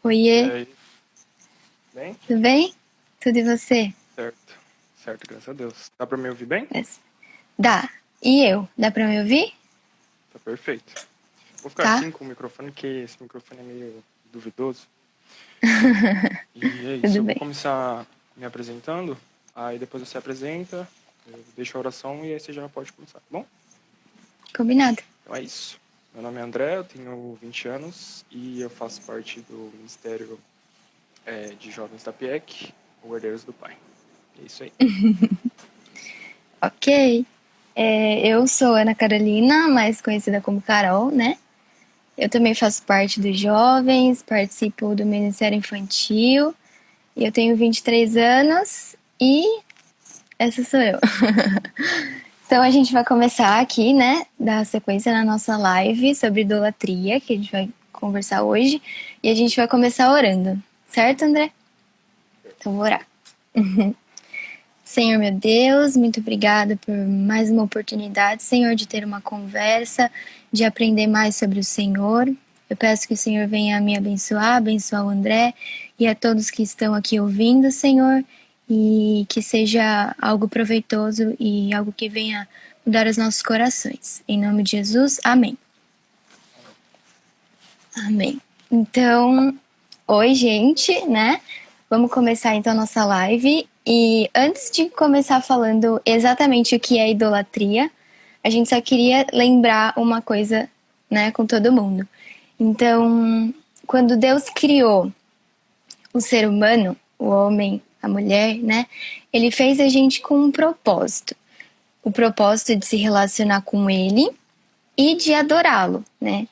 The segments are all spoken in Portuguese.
E Oiê, aí, bem? tudo bem? Tudo e você? Certo. Certo, graças a Deus. Dá pra me ouvir bem? Yes. Dá. E eu? Dá pra me ouvir? Tá perfeito. Vou ficar Tá? assim com o microfone, que esse microfone é meio duvidoso. E é isso, Tudo eu vou bem. começar me apresentando, aí depois você apresenta, eu deixo a oração e aí você já pode começar, tá bom? Combinado. Então é isso. Meu nome é André, eu tenho 20 anos e eu faço parte do Ministério de Jovens da PIEC, o Herdeiros do Pai. É isso aí. Ok. Eu sou Ana Carolina, mais conhecida como Carol, né? Eu também faço parte dos jovens, participo do Ministério Infantil e eu tenho 23 anos e essa sou eu. Então a gente vai começar aqui, né? Dar sequência na nossa live sobre idolatria, que a gente vai conversar hoje. E a gente vai começar orando. Certo, André? Então vou orar. Senhor meu Deus, muito obrigada por mais uma oportunidade, Senhor, de ter uma conversa, de aprender mais sobre o Senhor. Eu peço que o Senhor venha me abençoar, abençoar o André e a todos que estão aqui ouvindo, Senhor, e que seja algo proveitoso e algo que venha mudar os nossos corações. Em nome de Jesus, amém. Amém. Então, oi, gente, né? Vamos começar então a nossa live. E antes de começar falando exatamente o que é idolatria, a gente só queria lembrar uma coisa, né, com todo mundo. Então, quando Deus criou o ser humano, o homem, a mulher, né, ele fez a gente com um propósito. O propósito de se relacionar com ele e de adorá-lo, né?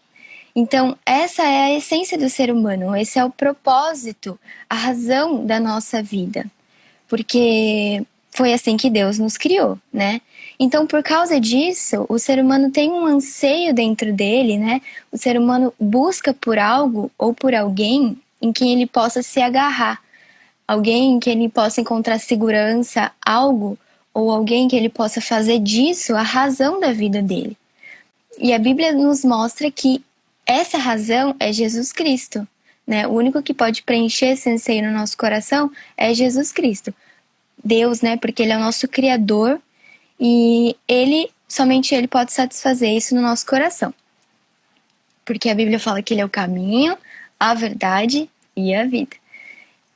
Então, essa é a essência do ser humano, esse é o propósito, a razão da nossa vida. Porque foi assim que Deus nos criou, né? Então, por causa disso, o ser humano tem um anseio dentro dele, né? O ser humano busca por algo ou por alguém em que ele possa se agarrar, alguém em que ele possa encontrar segurança, algo ou alguém que ele possa fazer disso a razão da vida dele. E a Bíblia nos mostra que essa razão é Jesus Cristo, né? O único que pode preencher esse anseio no nosso coração é Jesus Cristo. Deus, né? Porque ele é o nosso criador e somente ele pode satisfazer isso no nosso coração. Porque a Bíblia fala que ele é o caminho, a verdade e a vida.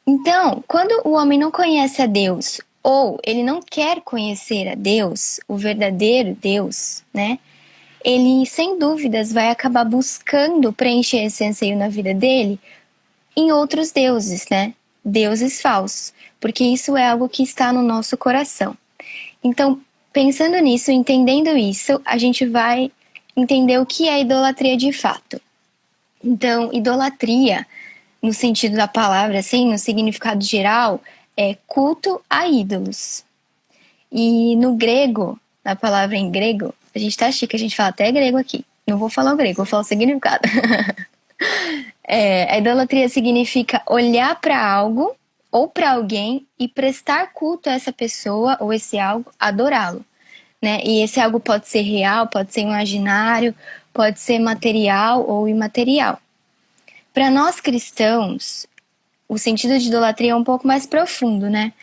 Então, quando o homem não conhece a Deus ou ele não quer conhecer a Deus, o verdadeiro Deus, né? Ele, sem dúvidas, vai acabar buscando preencher esse anseio na vida dele em outros deuses, né? Deuses falsos, porque isso é algo que está no nosso coração. Então, pensando nisso, entendendo isso, a gente vai entender o que é idolatria de fato. Então, idolatria, no sentido da palavra, assim, no significado geral, é culto a ídolos. E no grego, na palavra em grego, a gente tá chique, a gente fala até grego aqui. Não vou falar o grego, vou falar o significado. A idolatria significa olhar para algo ou para alguém e prestar culto a essa pessoa ou esse algo, adorá-lo, né? E esse algo pode ser real, pode ser imaginário, pode ser material ou imaterial. Para nós cristãos, o sentido de idolatria é um pouco mais profundo, né?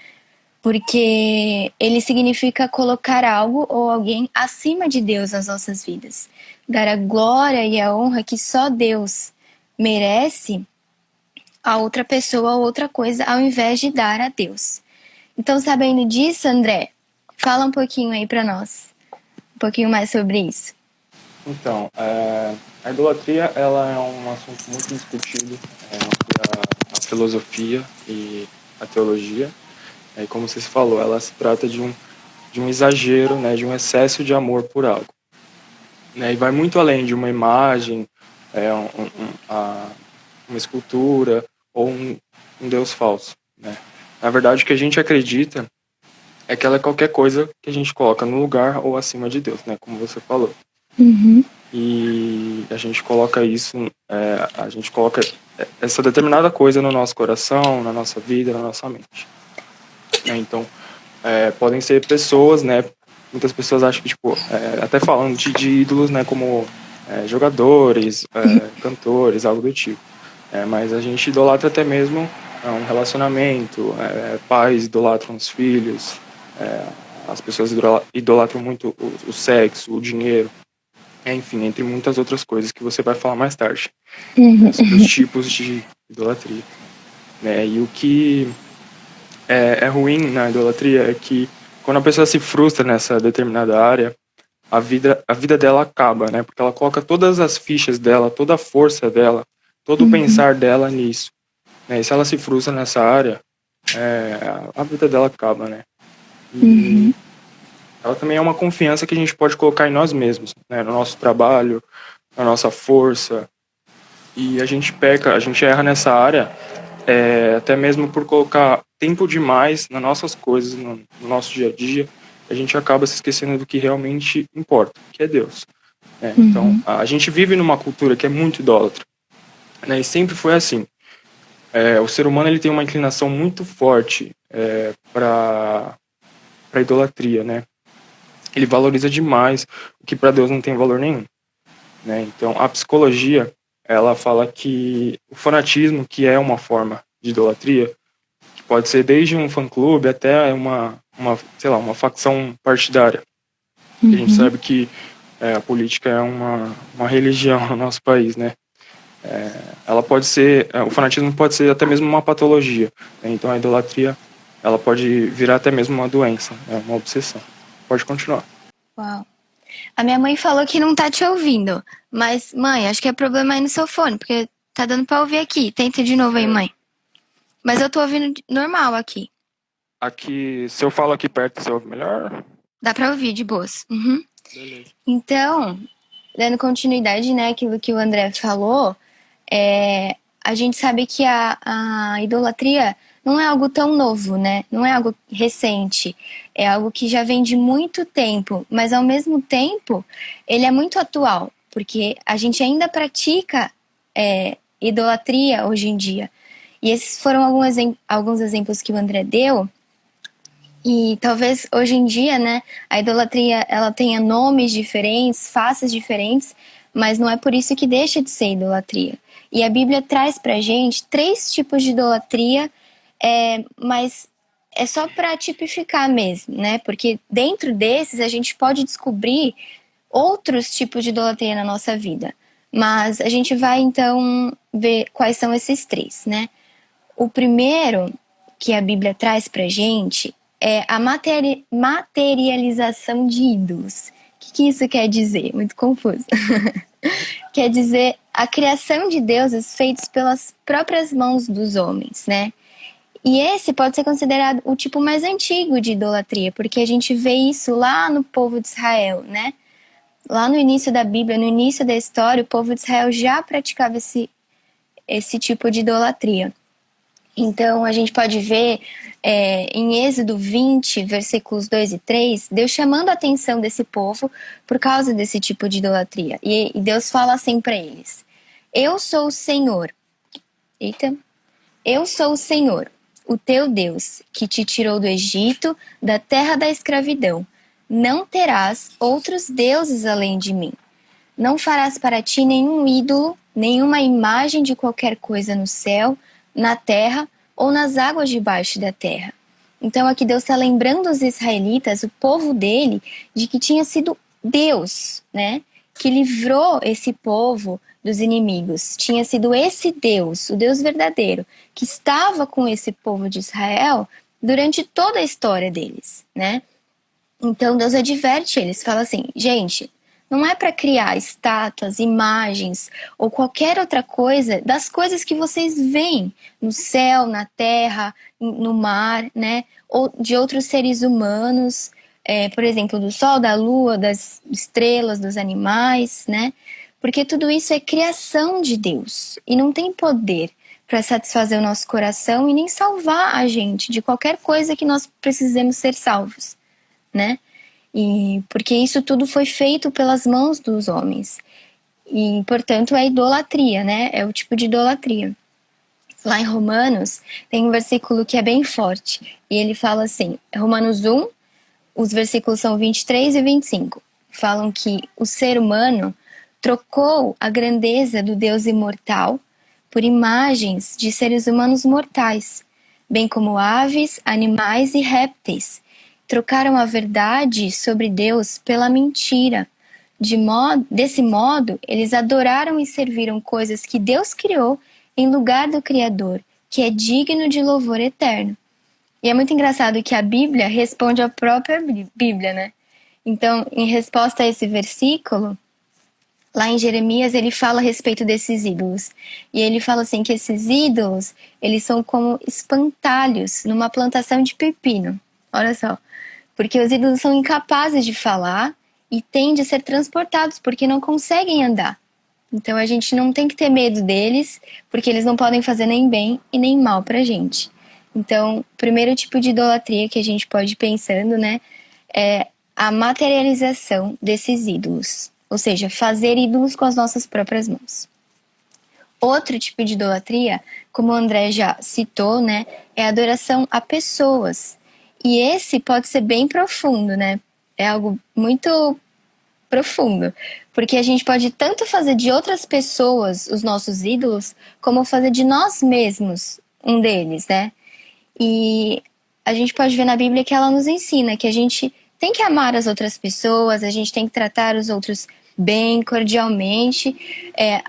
Porque ele significa colocar algo ou alguém acima de Deus nas nossas vidas. Dar a glória e a honra que só Deus merece a outra pessoa ou outra coisa, ao invés de dar a Deus. Então, sabendo disso, André, fala um pouquinho aí para nós, um pouquinho mais sobre isso. Então, a idolatria ela é um assunto muito discutido entre a filosofia e a teologia. E como você falou, ela se trata de um exagero, né, de um excesso de amor por algo. Né, e vai muito além de uma imagem, uma escultura ou um Deus falso. Né? Na verdade, o que a gente acredita é que ela é qualquer coisa que a gente coloca no lugar ou acima de Deus, né, como você falou. Uhum. E a gente coloca isso, a gente coloca essa determinada coisa no nosso coração, na nossa vida, na nossa mente. Então, podem ser pessoas, né? Muitas pessoas acham que, tipo, até falando de ídolos, né? Como jogadores, cantores, algo do tipo. Mas a gente idolatra até mesmo um relacionamento, pais idolatram os filhos, as pessoas idolatram muito o sexo, o dinheiro, enfim, entre muitas outras coisas que você vai falar mais tarde, sobre os tipos de idolatria. E o que é ruim na idolatria é que quando a pessoa se frustra nessa determinada área, a vida dela acaba, né? Porque ela coloca todas as fichas dela, toda a força dela, todo o pensar dela nisso. E se ela se frustra nessa área, a vida dela acaba, né? E ela também é uma confiança que a gente pode colocar em nós mesmos, né? No nosso trabalho, na nossa força. E a gente peca, a gente erra nessa área, até mesmo por colocar tempo demais nas nossas coisas, no nosso dia a dia, a gente acaba se esquecendo do que realmente importa, que é Deus. Então, a gente vive numa cultura que é muito idólatra, né? E sempre foi assim. O ser humano ele tem uma inclinação muito forte para idolatria, né? Ele valoriza demais o que para Deus não tem valor nenhum, né? Então, a psicologia ela fala que o fanatismo, que é uma forma de idolatria, que pode ser desde um fã-clube até sei lá, uma facção partidária. A gente sabe que a política é uma religião no nosso país, né? Ela pode ser, o fanatismo pode ser até mesmo uma patologia, né? Então a idolatria ela pode virar até mesmo uma doença, uma obsessão. Pode continuar. Uau. A minha mãe falou que não tá te ouvindo. Mas, mãe, acho que é problema aí no seu fone, porque tá dando pra ouvir aqui. Tenta de novo aí, mãe. Mas eu tô ouvindo normal aqui. Aqui, se eu falo aqui perto, você ouve melhor? Dá pra ouvir de boas. Uhum. Beleza. Então, dando continuidade, né, aquilo que o André falou, a gente sabe que a idolatria não é algo tão novo, né? Não é algo recente. É algo que já vem de muito tempo, mas ao mesmo tempo ele é muito atual, porque a gente ainda pratica idolatria hoje em dia. E esses foram alguns exemplos que o André deu. E talvez hoje em dia, né, a idolatria ela tenha nomes diferentes, faces diferentes, mas não é por isso que deixa de ser idolatria. E a Bíblia traz pra gente 3 tipos de idolatria, mas é só para tipificar mesmo, né? Porque dentro desses a gente pode descobrir outros tipos de idolatria na nossa vida. Mas a gente vai então ver quais são esses 3, né? O primeiro que a Bíblia traz pra gente é a materialização de ídolos. O que isso quer dizer? Muito confuso. Quer dizer a criação de deuses feitos pelas próprias mãos dos homens, né? E esse pode ser considerado o tipo mais antigo de idolatria, porque a gente vê isso lá no povo de Israel, né? Lá no início da Bíblia, no início da história, o povo de Israel já praticava esse tipo de idolatria. Então, a gente pode ver em Êxodo 20, versículos 2 e 3, Deus chamando a atenção desse povo por causa desse tipo de idolatria. E Deus fala assim para eles: Eu sou o Senhor. Eita. Eu sou o Senhor, o teu Deus, que te tirou do Egito, da terra da escravidão. Não terás outros deuses além de mim. Não farás para ti nenhum ídolo, nenhuma imagem de qualquer coisa no céu, na terra ou nas águas debaixo da terra. Então aqui Deus está lembrando os israelitas, o povo dele, de que tinha sido Deus, né, que livrou esse povo dos inimigos. Tinha sido esse Deus, o Deus verdadeiro, que estava com esse povo de Israel durante toda a história deles, né? Então Deus adverte eles, fala assim: gente, não é para criar estátuas, imagens ou qualquer outra coisa das coisas que vocês veem no céu, na terra, no mar, né? Ou de outros seres humanos, por exemplo, do sol, da lua, das estrelas, dos animais, né? Porque tudo isso é criação de Deus e não tem poder para satisfazer o nosso coração e nem salvar a gente de qualquer coisa que nós precisemos ser salvos, né? E porque isso tudo foi feito pelas mãos dos homens. E, portanto, é idolatria, né? É o tipo de idolatria. Lá em Romanos, tem um versículo que é bem forte. E ele fala assim, Romanos 1, os versículos são 23 e 25. Falam que o ser humano trocou a grandeza do Deus imortal por imagens de seres humanos mortais, bem como aves, animais e répteis. Trocaram a verdade sobre Deus pela mentira. Desse modo, eles adoraram e serviram coisas que Deus criou em lugar do Criador, que é digno de louvor eterno. E é muito engraçado que a Bíblia responde à própria Bíblia, né? Então, em resposta a esse versículo, lá em Jeremias, ele fala a respeito desses ídolos. E ele fala assim que esses ídolos, eles são como espantalhos numa plantação de pepino. Olha só. Porque os ídolos são incapazes de falar e tendem a ser transportados porque não conseguem andar. Então a gente não tem que ter medo deles, porque eles não podem fazer nem bem e nem mal pra gente. Então, o primeiro tipo de idolatria que a gente pode ir pensando, né, é a materialização desses ídolos. Ou seja, fazer ídolos com as nossas próprias mãos. Outro tipo de idolatria, como o André já citou, né, é a adoração a pessoas. E esse pode ser bem profundo, né? É algo muito profundo. Porque a gente pode tanto fazer de outras pessoas os nossos ídolos, como fazer de nós mesmos um deles, né? E a gente pode ver na Bíblia que ela nos ensina que a gente tem que amar as outras pessoas, a gente tem que tratar os outros bem, cordialmente,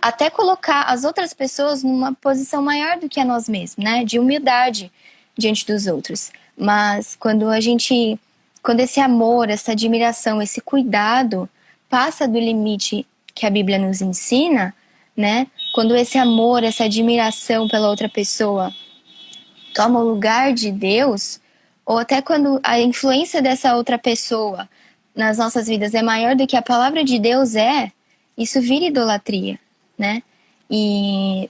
até colocar as outras pessoas numa posição maior do que a nós mesmos, né? De humildade diante dos outros. Mas quando esse amor, essa admiração, esse cuidado passa do limite que a Bíblia nos ensina, né? Quando esse amor, essa admiração pela outra pessoa toma o lugar de Deus, ou até quando a influência dessa outra pessoa nas nossas vidas é maior do que a palavra de Deus isso vira idolatria, né? E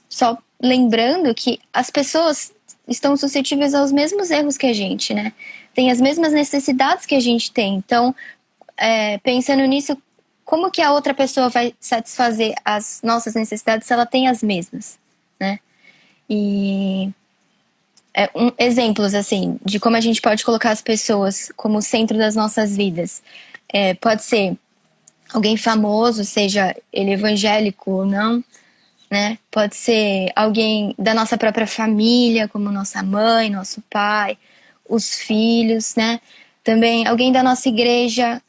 só lembrando que as pessoas estão suscetíveis aos mesmos erros que a gente, né? Tem as mesmas necessidades que a gente tem. Então, pensando nisso, como que a outra pessoa vai satisfazer as nossas necessidades se ela tem as mesmas, né? E exemplos, assim, de como a gente pode colocar as pessoas como centro das nossas vidas. Pode ser alguém famoso, seja ele evangélico ou não, né? Pode ser alguém da nossa própria família, como nossa mãe, nosso pai, os filhos, né? Também alguém da nossa igreja,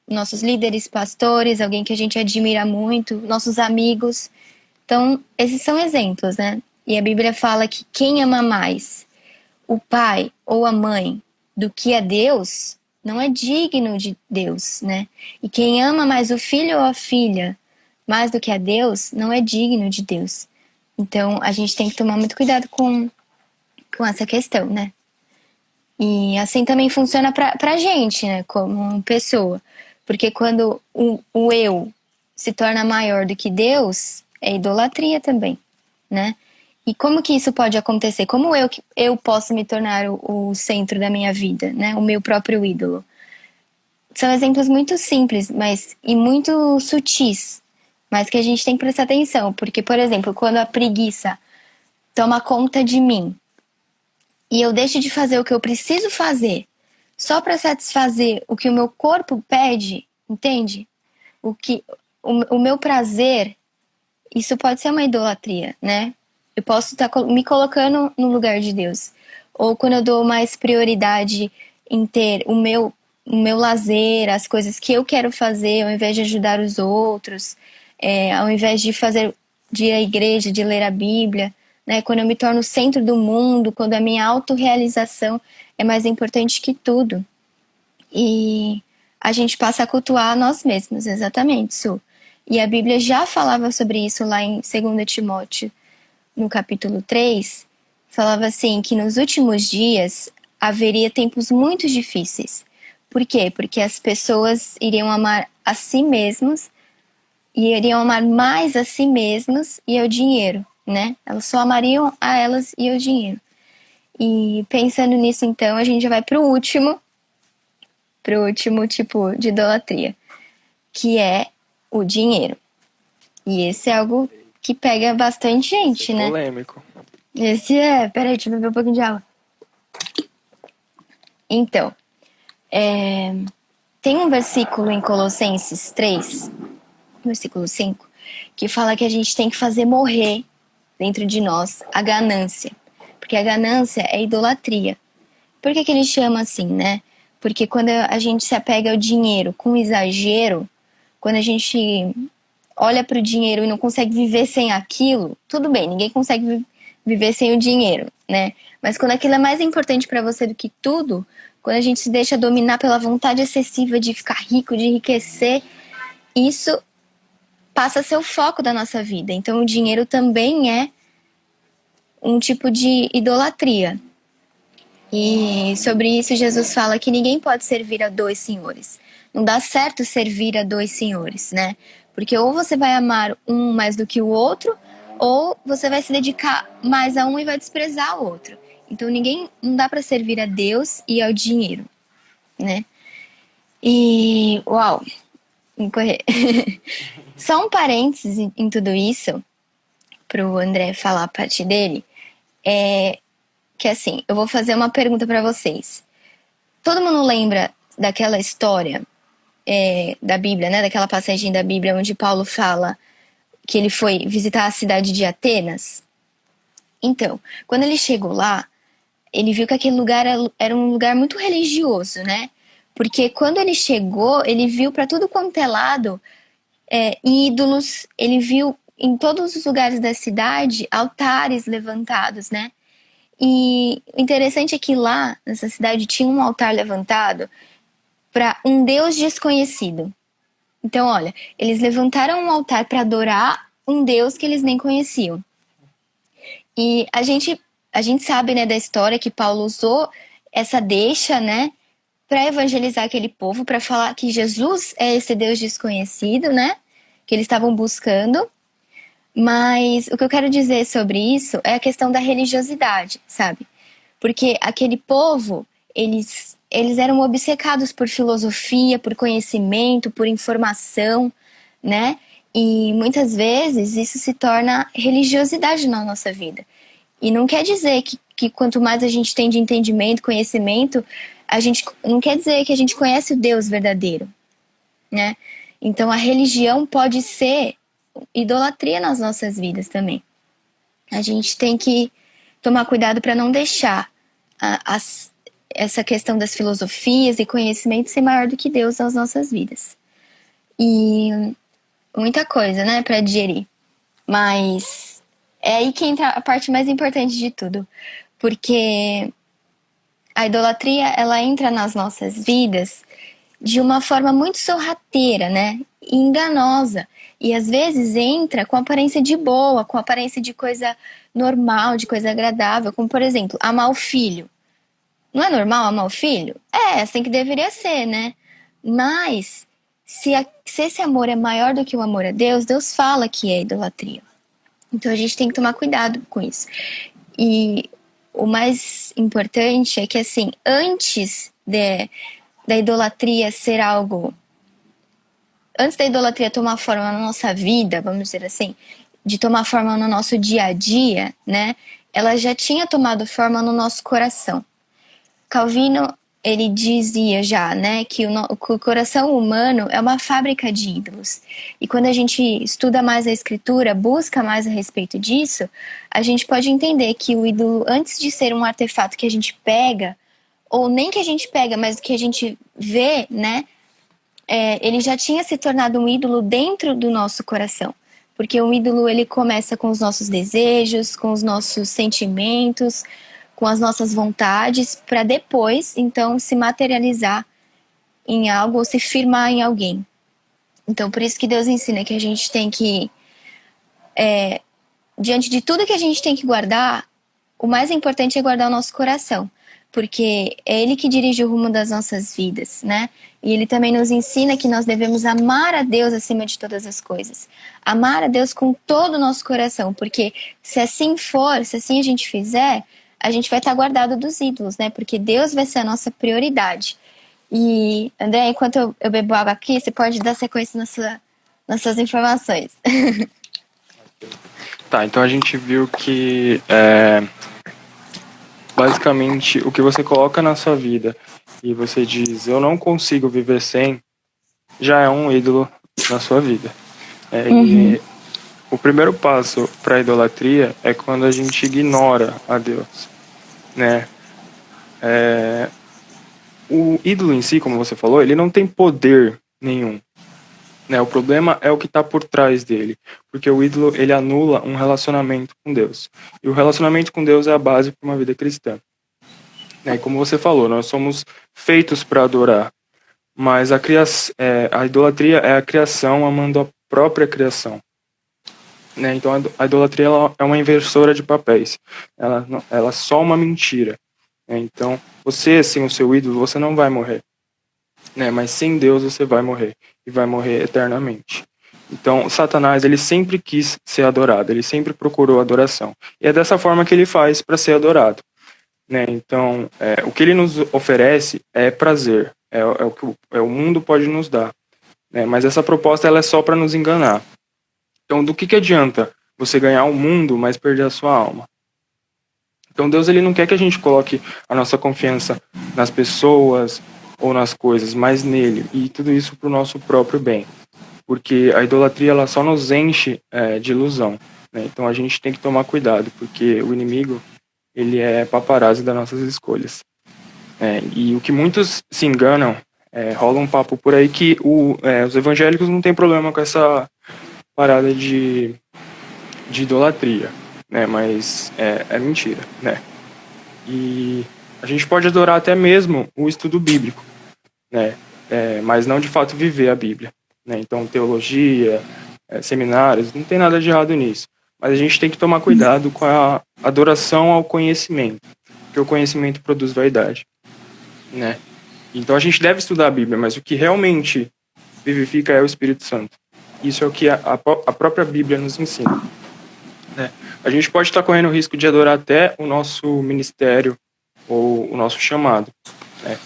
nossos líderes, pastores, alguém que a gente admira muito, nossos amigos. Então, esses são exemplos, né? E a Bíblia fala que quem ama mais o pai ou a mãe do que a Deus não é digno de Deus, né? E quem ama mais o filho ou a filha mais do que a Deus não é digno de Deus. Então, a gente tem que tomar muito cuidado com essa questão, né? E assim também funciona pra gente, né? Como pessoa. Porque quando o eu se torna maior do que Deus, é idolatria também, né? E como que isso pode acontecer? Como eu posso me tornar o centro da minha vida, né? O meu próprio ídolo? São exemplos muito simples, e muito sutis, mas que a gente tem que prestar atenção. Porque, por exemplo, quando a preguiça toma conta de mim e eu deixo de fazer o que eu preciso fazer só para satisfazer o que o meu corpo pede, entende? O meu prazer, isso pode ser uma idolatria, né? Eu posso estar me colocando no lugar de Deus. Ou quando eu dou mais prioridade em ter o meu lazer, as coisas que eu quero fazer, ao invés de ajudar os outros, ao invés de ir à igreja, de ler a Bíblia, né? Quando eu me torno o centro do mundo, quando a minha autorrealização é mais importante que tudo. E a gente passa a cultuar nós mesmos, exatamente, Su. E a Bíblia já falava sobre isso lá em 2 Timóteo, no capítulo 3, falava assim que nos últimos dias haveria tempos muito difíceis. Por quê? Porque as pessoas iriam amar a si mesmos e iriam amar mais a si mesmos e ao dinheiro, né? Elas só amariam a elas e ao dinheiro. E pensando nisso, então, a gente já vai pro último tipo de idolatria, que é o dinheiro. E esse é algo que pega bastante gente, né? Polêmico. Peraí, deixa eu beber um pouquinho de água. Então, tem um versículo em Colossenses 3, versículo 5, que fala que a gente tem que fazer morrer dentro de nós a ganância. Porque a ganância é idolatria. Por que ele chama assim, né? Porque quando a gente se apega ao dinheiro com exagero, quando a gente olha para o dinheiro e não consegue viver sem aquilo, tudo bem, ninguém consegue viver sem o dinheiro, né? Mas quando aquilo é mais importante para você do que tudo, quando a gente se deixa dominar pela vontade excessiva de ficar rico, de enriquecer, isso passa a ser o foco da nossa vida. Então o dinheiro também é um tipo de idolatria. E sobre isso Jesus fala que ninguém pode servir a dois senhores. Não dá certo servir a dois senhores, né? Porque ou você vai amar um mais do que o outro, ou você vai se dedicar mais a um e vai desprezar o outro. Então não dá para servir a Deus e ao dinheiro, né? E uau, incorrer. Só um parênteses em tudo isso, pro André falar a parte dele, que assim, eu vou fazer uma pergunta para vocês. Todo mundo lembra daquela história da Bíblia, né? Daquela passagem da Bíblia onde Paulo fala que ele foi visitar a cidade de Atenas? Então, quando ele chegou lá, ele viu que aquele lugar era um lugar muito religioso, né? Porque quando ele chegou, ele viu para tudo quanto é lado ídolos, ele viu em todos os lugares da cidade altares levantados, né? E o interessante é que lá, nessa cidade, tinha um altar levantado para um Deus desconhecido. Então, olha, eles levantaram um altar para adorar um Deus que eles nem conheciam. E a gente sabe, né, da história que Paulo usou essa deixa, né, para evangelizar aquele povo, para falar que Jesus é esse Deus desconhecido, né, que eles estavam buscando. Mas o que eu quero dizer sobre isso é a questão da religiosidade, sabe? Porque aquele povo, eles eram obcecados por filosofia, por conhecimento, por informação, né? E muitas vezes isso se torna religiosidade na nossa vida. E não quer dizer que quanto mais a gente tem de entendimento, conhecimento, não quer dizer que a gente conhece o Deus verdadeiro, né? Então a religião pode ser idolatria nas nossas vidas também. A gente tem que tomar cuidado para não deixar essa questão das filosofias e conhecimentos ser maior do que Deus nas nossas vidas. E muita coisa, né, para digerir. Mas é aí que entra a parte mais importante de tudo. Porque a idolatria, ela entra nas nossas vidas de uma forma muito sorrateira, né? E enganosa. E às vezes entra com aparência de boa, com aparência de coisa normal, de coisa agradável, como por exemplo, amar o filho. Não é normal amar o filho? Assim que deveria ser, né? Mas se esse amor é maior do que o amor a Deus, Deus fala que é idolatria. Então a gente tem que tomar cuidado com isso. E o mais importante é que, assim, antes da idolatria ser algo... Antes da idolatria tomar forma na nossa vida, vamos dizer assim, de tomar forma no nosso dia a dia, né? Ela já tinha tomado forma no nosso coração. Calvino, ele dizia já, né, que o coração humano é uma fábrica de ídolos. E quando a gente estuda mais a escritura, busca mais a respeito disso, a gente pode entender que o ídolo, antes de ser um artefato que a gente pega, ou nem que a gente pega, mas que a gente vê, né, ele já tinha se tornado um ídolo dentro do nosso coração. Porque o ídolo, ele começa com os nossos desejos, com os nossos sentimentos, com as nossas vontades, para depois, então, se materializar em algo ou se firmar em alguém. Então, por isso que Deus ensina que a gente tem que, diante de tudo que a gente tem que guardar, o mais importante é guardar o nosso coração, porque é Ele que dirige o rumo das nossas vidas, né? E Ele também nos ensina que nós devemos amar a Deus acima de todas as coisas. Amar a Deus com todo o nosso coração, porque se assim for, se assim a gente fizer, a gente vai estar guardado dos ídolos, né? Porque Deus vai ser a nossa prioridade. E, André, enquanto eu bebo água aqui, você pode dar sequência nas suas informações. Tá, então a gente viu que basicamente o que você coloca na sua vida e você diz, eu não consigo viver sem, já é um ídolo na sua vida. o primeiro passo para a idolatria é quando a gente ignora a Deus, né? O ídolo em si, como você falou, ele não tem poder nenhum, né? O problema é o que está por trás dele, porque o ídolo ele anula um relacionamento com Deus, e o relacionamento com Deus é a base para uma vida cristã, né? E como você falou, nós somos feitos para adorar, mas a idolatria é a criação amando a própria criação, né? Então a idolatria ela é uma inversora de papéis, ela é só uma mentira, né? Então você, sem o seu ídolo, você não vai morrer, né? Mas sem Deus você vai morrer, e vai morrer eternamente. Então Satanás ele sempre quis ser adorado, ele sempre procurou adoração, e é dessa forma que ele faz para ser adorado, né? Então o que ele nos oferece é prazer, é o que o mundo pode nos dar, né? Mas essa proposta ela é só para nos enganar. Então, do que adianta você ganhar o mundo, mas perder a sua alma? Então, Deus ele não quer que a gente coloque a nossa confiança nas pessoas ou nas coisas, mas nele. E tudo isso para o nosso próprio bem. Porque a idolatria ela só nos enche de ilusão, né? Então, a gente tem que tomar cuidado, porque o inimigo ele é paparazzi das nossas escolhas. E o que muitos se enganam, rola um papo por aí que os evangélicos não têm problema com essa parada de idolatria, né? Mas é mentira, né? E a gente pode adorar até mesmo o estudo bíblico, né? Mas não de fato viver a Bíblia, né? Então teologia, seminários, não tem nada de errado nisso. Mas a gente tem que tomar cuidado com a adoração ao conhecimento, porque o conhecimento produz vaidade, né? Então a gente deve estudar a Bíblia, mas o que realmente vivifica é o Espírito Santo. Isso é o que a própria Bíblia nos ensina, né? A gente pode estar correndo o risco de adorar até o nosso ministério ou o nosso chamado, né?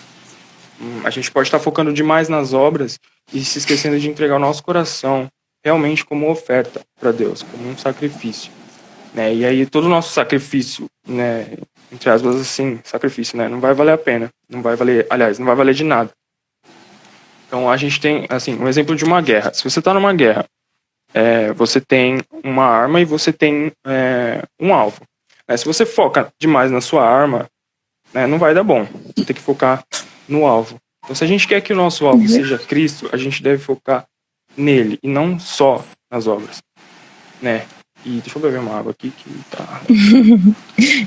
A gente pode estar focando demais nas obras e se esquecendo de entregar o nosso coração realmente como oferta para Deus, como um sacrifício, né? E aí todo o nosso sacrifício, né, entre aspas assim, sacrifício, né, não vai valer a pena, não vai valer, aliás, não vai valer de nada. Então a gente tem, assim, um exemplo de uma guerra. Se você está numa guerra, você tem uma arma e você tem um alvo. Se você foca demais na sua arma, não vai dar bom. Você tem que focar no alvo. Então, se a gente quer que o nosso alvo seja Cristo, a gente deve focar nele e não só nas obras, né? E deixa eu beber uma água aqui que tá...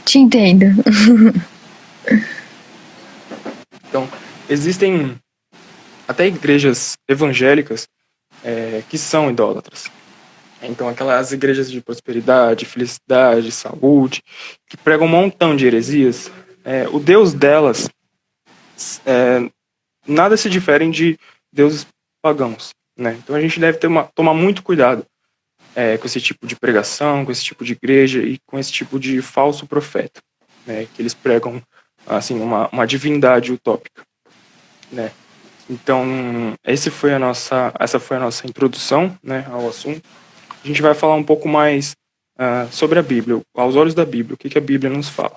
Te entendo. Então, existem até igrejas evangélicas que são idólatras. Então, aquelas igrejas de prosperidade, felicidade, saúde, que pregam um montão de heresias, o Deus delas nada se diferem de deuses pagãos, né? Então, a gente deve tomar muito cuidado com esse tipo de pregação, com esse tipo de igreja e com esse tipo de falso profeta, né? Que eles pregam assim, uma divindade utópica, né? Então, essa foi a nossa introdução, né, ao assunto. A gente vai falar um pouco mais sobre a Bíblia, aos olhos da Bíblia, o que a Bíblia nos fala.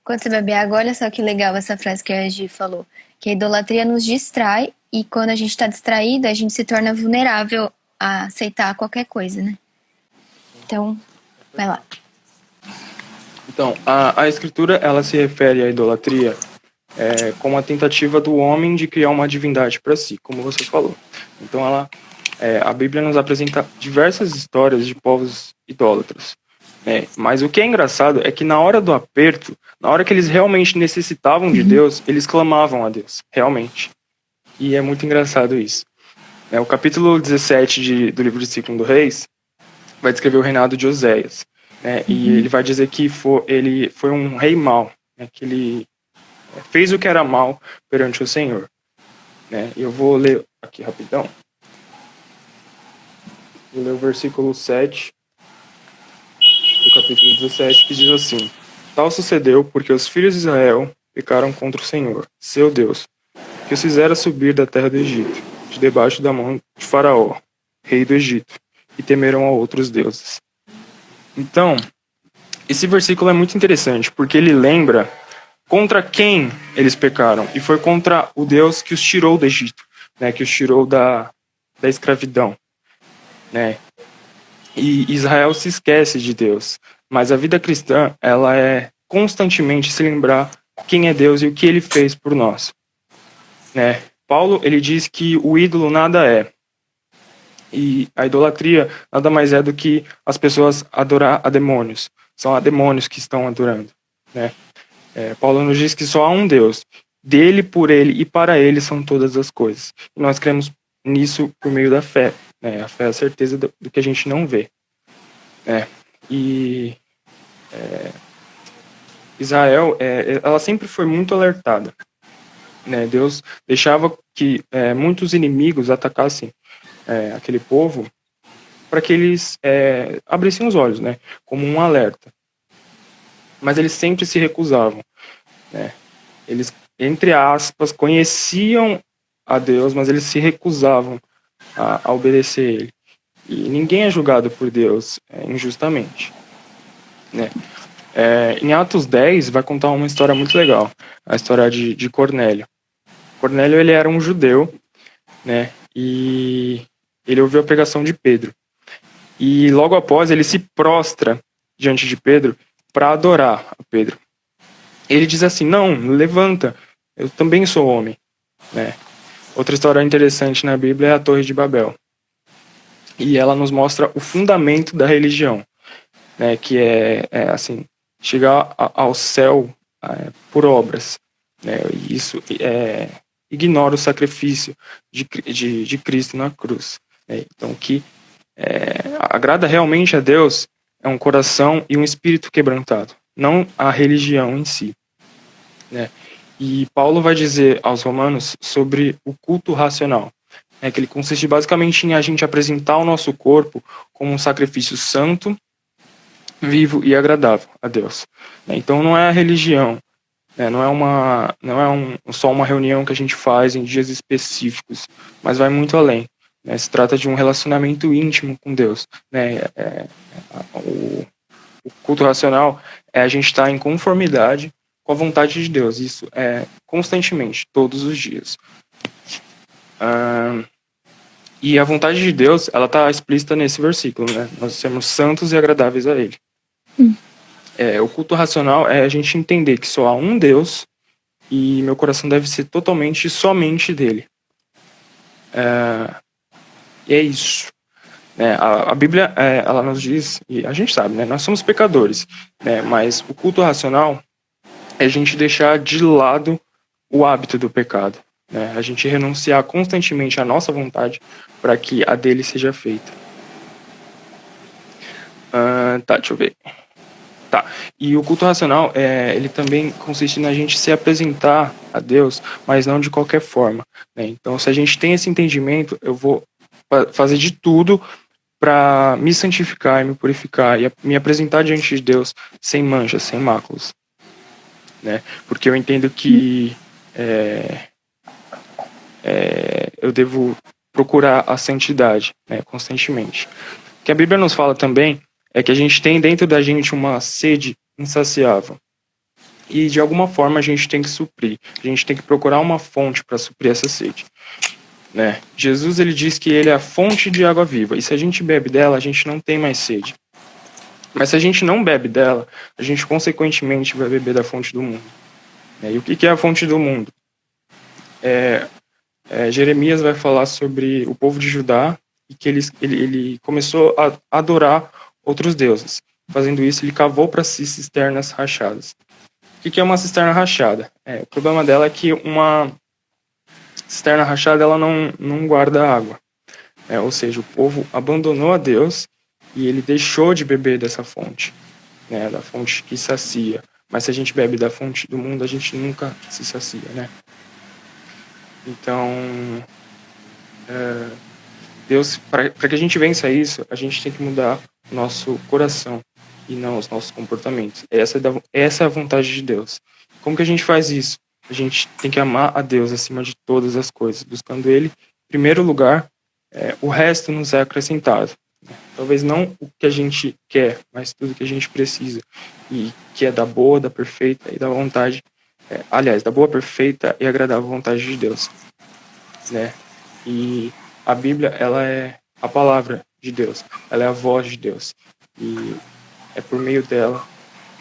Quando você beber água, olha só que legal essa frase que a Gi falou, que a idolatria nos distrai e quando a gente está distraído, a gente se torna vulnerável a aceitar qualquer coisa, né? Então, vai lá. Então, a Escritura, ela se refere à idolatria como a tentativa do homem de criar uma divindade para si, como você falou. Então, a Bíblia nos apresenta diversas histórias de povos idólatras. Mas o que é engraçado é que na hora do aperto, na hora que eles realmente necessitavam de Deus, eles clamavam a Deus, realmente. E é muito engraçado isso. O capítulo 17 do livro de 2 Reis vai descrever o reinado de Oséias. E ele vai dizer que ele foi um rei mau, que ele fez o que era mal perante o Senhor. Eu vou ler aqui rapidão. Vou ler o versículo 7 do capítulo 17, que diz assim: Tal sucedeu porque os filhos de Israel pecaram contra o Senhor, seu Deus, que os fizera subir da terra do Egito, de debaixo da mão de Faraó, rei do Egito, e temeram a outros deuses. Então, esse versículo é muito interessante, porque ele lembra contra quem eles pecaram, e foi contra o Deus que os tirou do Egito, que os tirou da escravidão. né? E Israel se esquece de Deus. Mas a vida cristã, ela é constantemente se lembrar quem é Deus e o que ele fez por nós, né? Paulo, ele diz que o ídolo nada é. E a idolatria nada mais é do que as pessoas adorar a demônios. São a demônios que estão adorando, né? Paulo nos diz que só há um Deus. Dele, por ele e para ele são todas as coisas. E nós cremos nisso por meio da fé, né? A fé é a certeza do que a gente não vê, né? E Israel, ela sempre foi muito alertada, né? Deus deixava que muitos inimigos atacassem aquele povo para que eles abrissem os olhos, né? Como um alerta. Mas eles sempre se recusavam, né? Eles, entre aspas, conheciam a Deus, mas eles se recusavam a obedecer ele. E ninguém é julgado por Deus injustamente, né? Em Atos 10 vai contar uma história muito legal, a história de Cornélio. Cornélio, ele era um judeu, né? E ele ouviu a pregação de Pedro. E logo após ele se prostra diante de Pedro para adorar a Pedro. Ele diz assim: não, levanta, eu também sou homem, né? Outra história interessante na Bíblia é a Torre de Babel. E ela nos mostra o fundamento da religião, né? Que é assim, chegar ao céu por obras, né? E isso ignora o sacrifício de Cristo na cruz, né? Então, o que agrada realmente a Deus é um coração e um espírito quebrantado, não a religião em si, né? E Paulo vai dizer aos romanos sobre o culto racional, né, que ele consiste basicamente em a gente apresentar o nosso corpo como um sacrifício santo, vivo e agradável a Deus, né? Então não é a religião, né? Não é só uma reunião que a gente faz em dias específicos, mas vai muito além, né? Se trata de um relacionamento íntimo com Deus, né? O culto racional é a gente estar em conformidade com a vontade de Deus, isso é constantemente, todos os dias. E a vontade de Deus, ela está explícita nesse versículo, né? Nós sermos santos e agradáveis a Ele. O culto racional é a gente entender que só há um Deus e meu coração deve ser totalmente e somente dele. E é isso. A Bíblia, ela nos diz, e a gente sabe, né? Nós somos pecadores, né? Mas o culto racional é a gente deixar de lado o hábito do pecado, né? A gente renunciar constantemente à nossa vontade para que a dele seja feita. Deixa eu ver. Tá. E o culto racional, ele também consiste na gente se apresentar a Deus, mas não de qualquer forma, né? Então, se a gente tem esse entendimento, eu vou fazer de tudo para me santificar e me purificar e me apresentar diante de Deus sem manchas, sem máculas, né? Porque eu entendo que eu devo procurar a santidade, né, constantemente. O que a Bíblia nos fala também é que a gente tem dentro da gente uma sede insaciável. E de alguma forma a gente tem que suprir. A gente tem que procurar uma fonte para suprir essa sede, né? Jesus, ele diz que ele é a fonte de água viva. E se a gente bebe dela, a gente não tem mais sede. Mas se a gente não bebe dela, a gente consequentemente vai beber da fonte do mundo, né? E o que é a fonte do mundo? Jeremias vai falar sobre o povo de Judá e que ele começou a adorar outros deuses. Fazendo isso, ele cavou para si cisternas rachadas. O que é uma cisterna rachada? O problema dela é que uma cisterna rachada ela não guarda água. Ou seja, o povo abandonou a Deus e ele deixou de beber dessa fonte, né, da fonte que sacia. Mas se a gente bebe da fonte do mundo, a gente nunca se sacia, né? Então, Deus, para que a gente vença isso, a gente tem que mudar o nosso coração e não os nossos comportamentos. Essa é a vontade de Deus. Como que a gente faz isso? A gente tem que amar a Deus acima de todas as coisas, buscando Ele em primeiro lugar. O resto nos é acrescentado. Talvez não o que a gente quer, mas tudo que a gente precisa. E que é da boa, da perfeita e da vontade. Aliás, da boa, perfeita e agradável vontade de Deus, né? E a Bíblia, ela é a palavra de Deus, ela é a voz de Deus. E é por meio dela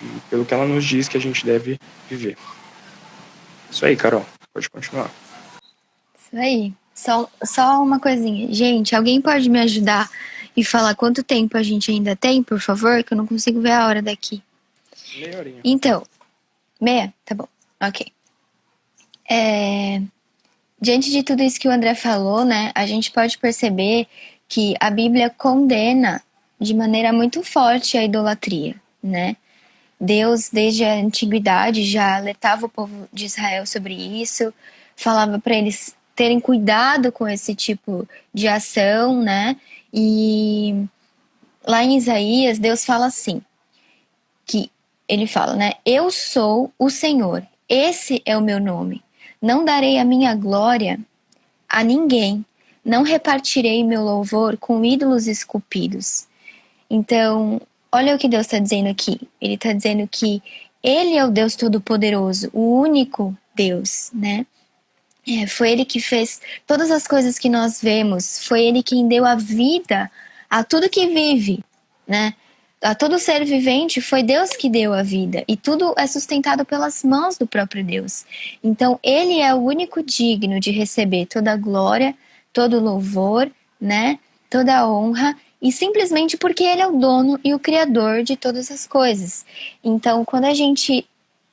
e pelo que ela nos diz que a gente deve viver. Isso aí, Carol. Pode continuar. Isso aí. Só uma coisinha. Gente, alguém pode me ajudar e falar quanto tempo a gente ainda tem, por favor? Que eu não consigo ver a hora daqui. Meia horinha. Então, meia? Tá bom. Ok. Diante de tudo isso que o André falou, né, a gente pode perceber que a Bíblia condena de maneira muito forte a idolatria, né? Deus, desde a antiguidade, já alertava o povo de Israel sobre isso, falava para eles terem cuidado com esse tipo de ação, né? E lá em Isaías, Deus fala assim, que ele fala, né? Eu sou o Senhor, esse é o meu nome. Não darei a minha glória a ninguém, não repartirei meu louvor com ídolos esculpidos. Então, olha o que Deus está dizendo aqui. Ele está dizendo que Ele é o Deus Todo-Poderoso, o único Deus, né? Foi Ele que fez todas as coisas que nós vemos. Foi Ele quem deu a vida a tudo que vive, né? A todo ser vivente foi Deus que deu a vida. E tudo é sustentado pelas mãos do próprio Deus. Então, Ele é o único digno de receber toda a glória, todo o louvor, né? Toda a honra. E simplesmente porque Ele é o dono e o criador de todas as coisas. Então, quando a gente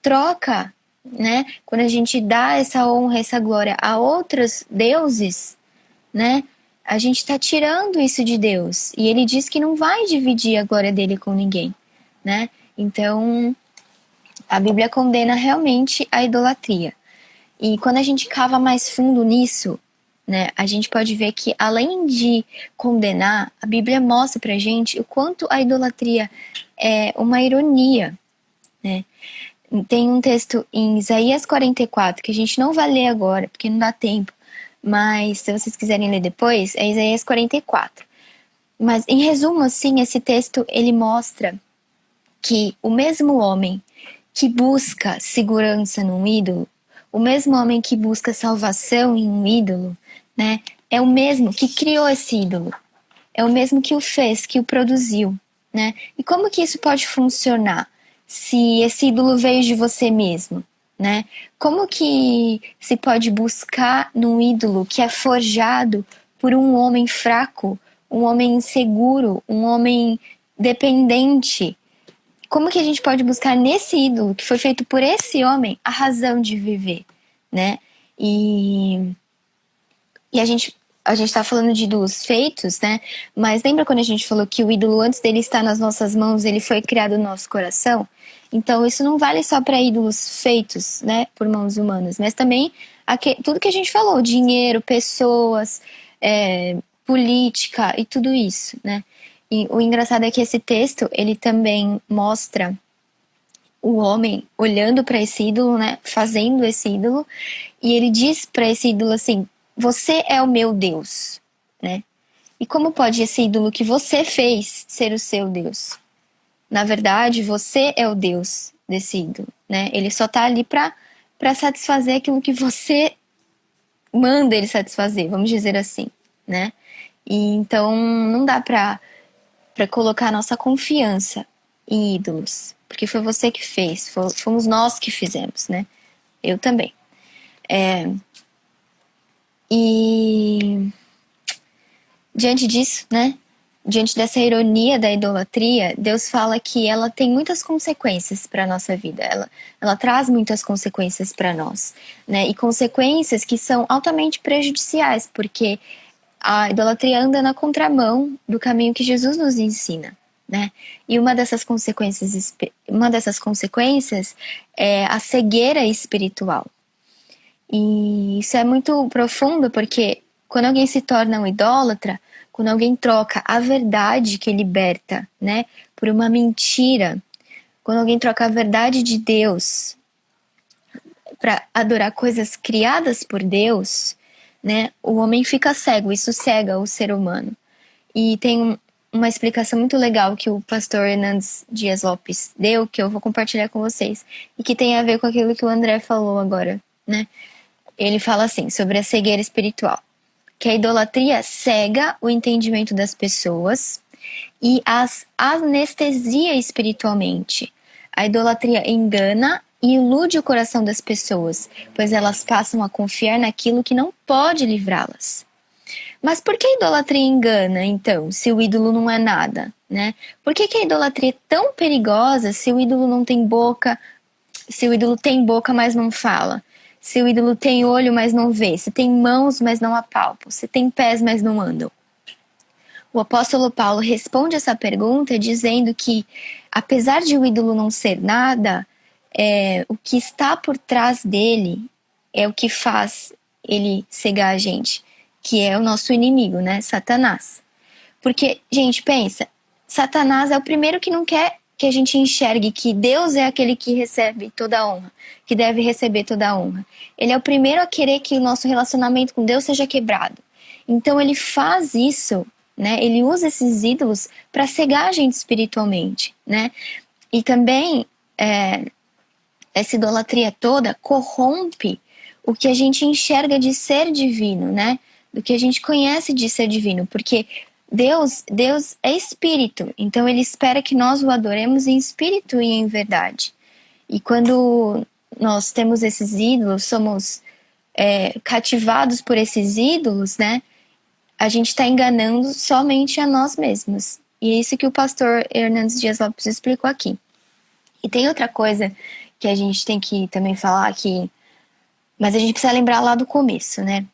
troca, né? Quando a gente dá essa honra, essa glória a outros deuses, né? A gente está tirando isso de Deus. E ele diz que não vai dividir a glória dele com ninguém, né? Então, a Bíblia condena realmente a idolatria. E quando a gente cava mais fundo nisso, né, a gente pode ver que além de condenar, a Bíblia mostra pra gente o quanto a idolatria é uma ironia, né? Tem um texto em Isaías 44, que a gente não vai ler agora, porque não dá tempo, mas se vocês quiserem ler depois, é Isaías 44. Mas, em resumo, assim, esse texto, ele mostra que o mesmo homem que busca segurança num ídolo, o mesmo homem que busca salvação em um ídolo, né, é o mesmo que criou esse ídolo, é o mesmo que o fez, que o produziu, né? E como que isso pode funcionar se esse ídolo veio de você mesmo, né? Como que se pode buscar num ídolo que é forjado por um homem fraco, um homem inseguro, um homem dependente? Como que a gente pode buscar nesse ídolo que foi feito por esse homem a razão de viver, né? E a gente tá falando de ídolos feitos, né? Mas lembra quando a gente falou que o ídolo, antes dele estar nas nossas mãos, ele foi criado no nosso coração? Então, isso não vale só para ídolos feitos, né, por mãos humanas, mas também tudo que a gente falou, dinheiro, pessoas, política e tudo isso, né? E o engraçado é que esse texto, ele também mostra o homem olhando para esse ídolo, né, fazendo esse ídolo, e ele diz para esse ídolo assim: você é o meu Deus, né? E como pode esse ídolo que você fez ser o seu Deus? Na verdade, você é o Deus desse ídolo, né? Ele só tá ali para satisfazer aquilo que você manda ele satisfazer, vamos dizer assim, né? E então não dá para colocar nossa confiança em ídolos, porque foi você que fez, fomos nós que fizemos, né? Eu também. E diante disso, né? Diante dessa ironia da idolatria, Deus fala que ela tem muitas consequências para a nossa vida. Ela traz muitas consequências para nós, né? E consequências que são altamente prejudiciais, porque a idolatria anda na contramão do caminho que Jesus nos ensina, né? E uma dessas consequências é a cegueira espiritual. E isso é muito profundo, porque quando alguém se torna um idólatra, quando alguém troca a verdade que liberta, né, por uma mentira, quando alguém troca a verdade de Deus para adorar coisas criadas por Deus, né, o homem fica cego, isso cega o ser humano. E tem uma explicação muito legal que o pastor Hernandes Dias Lopes deu, que eu vou compartilhar com vocês, e que tem a ver com aquilo que o André falou agora, né? Ele fala assim, sobre a cegueira espiritual. que a idolatria cega o entendimento das pessoas e as anestesia espiritualmente. A idolatria engana e ilude o coração das pessoas, pois elas passam a confiar naquilo que não pode livrá-las. Mas por que a idolatria engana, então, se o ídolo não é nada, né? Por que a idolatria é tão perigosa se o ídolo não tem boca, se o ídolo tem boca, mas não fala? Se o ídolo tem olho, mas não vê? Se tem mãos, mas não apalpam? Se tem pés, mas não andam? O apóstolo Paulo responde essa pergunta dizendo que, apesar de o ídolo não ser nada, o que está por trás dele é o que faz ele cegar a gente, que é o nosso inimigo, né? Satanás. Porque, gente, pensa, Satanás é o primeiro que não quer que a gente enxergue que Deus é aquele que recebe toda a honra, que deve receber toda a honra. Ele é o primeiro a querer que o nosso relacionamento com Deus seja quebrado. Então ele faz isso, né? Ele usa esses ídolos para cegar a gente espiritualmente, né? E também essa idolatria toda corrompe o que a gente enxerga de ser divino, né? Do que a gente conhece de ser divino, porque Deus é espírito, então ele espera que nós o adoremos em espírito e em verdade. E quando nós temos esses ídolos, somos cativados por esses ídolos, né? A gente está enganando somente a nós mesmos. E é isso que o pastor Hernandes Dias Lopes explicou aqui. E tem outra coisa que a gente tem que também falar aqui, mas a gente precisa lembrar lá do começo, né?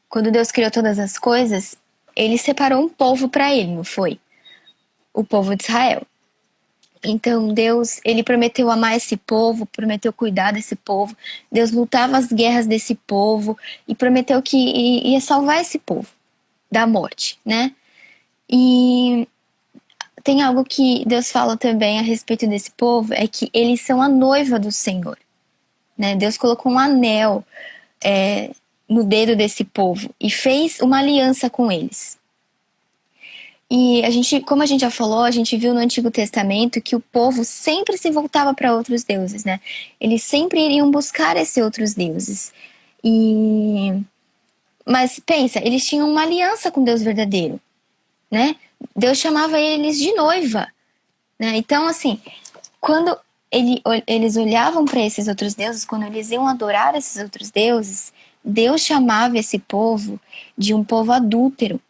Quando Deus criou todas as coisas, ele separou um povo para ele, não foi? O povo de Israel. Então Deus, ele prometeu amar esse povo, prometeu cuidar desse povo. Deus lutava as guerras desse povo e prometeu que ia salvar esse povo da morte, né? E tem algo que Deus fala também a respeito desse povo, é que eles são a noiva do Senhor, né? Deus colocou um anel no dedo desse povo e fez uma aliança com eles. E como a gente já falou, a gente viu no Antigo Testamento que o povo sempre se voltava para outros deuses, né? Eles sempre iriam buscar esses outros deuses. Mas pensa, eles tinham uma aliança com Deus verdadeiro, né? Deus chamava eles de noiva, né? Então, assim, quando eles olhavam para esses outros deuses, quando eles iam adorar esses outros deuses, Deus chamava esse povo de um povo adúltero,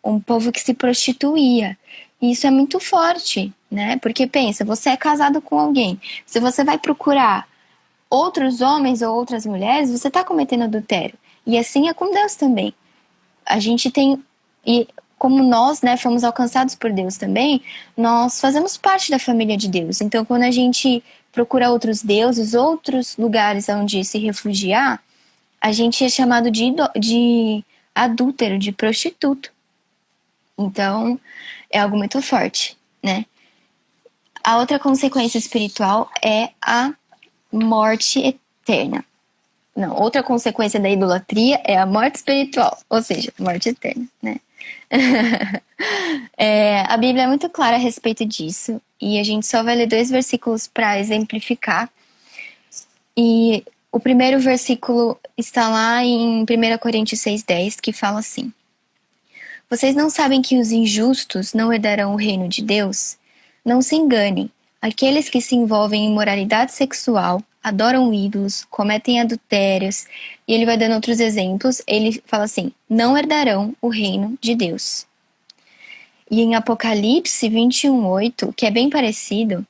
um povo que se prostituía. E isso é muito forte, né? Porque pensa, você é casado com alguém, se você vai procurar outros homens ou outras mulheres, você está cometendo adultério. E assim é com Deus também. A gente tem, e como nós, né, fomos alcançados por Deus também, nós fazemos parte da família de Deus. Então, quando a gente procura outros deuses, outros lugares onde se refugiar, a gente é chamado de adúltero, de prostituto. Então, é algo muito forte, né? A outra consequência espiritual é a morte eterna. Não, outra consequência da idolatria é a morte espiritual, ou seja, morte eterna, né? A Bíblia é muito clara a respeito disso, e a gente só vai ler 2 versículos para exemplificar. E o primeiro versículo está lá em 1 Coríntios 6,10, que fala assim: Vocês não sabem que os injustos não herdarão o reino de Deus? Não se enganem. Aqueles que se envolvem em imoralidade sexual, adoram ídolos, cometem adultérios, e ele vai dando outros exemplos. Ele fala assim: não herdarão o reino de Deus. E em Apocalipse 21:8, que é bem parecido,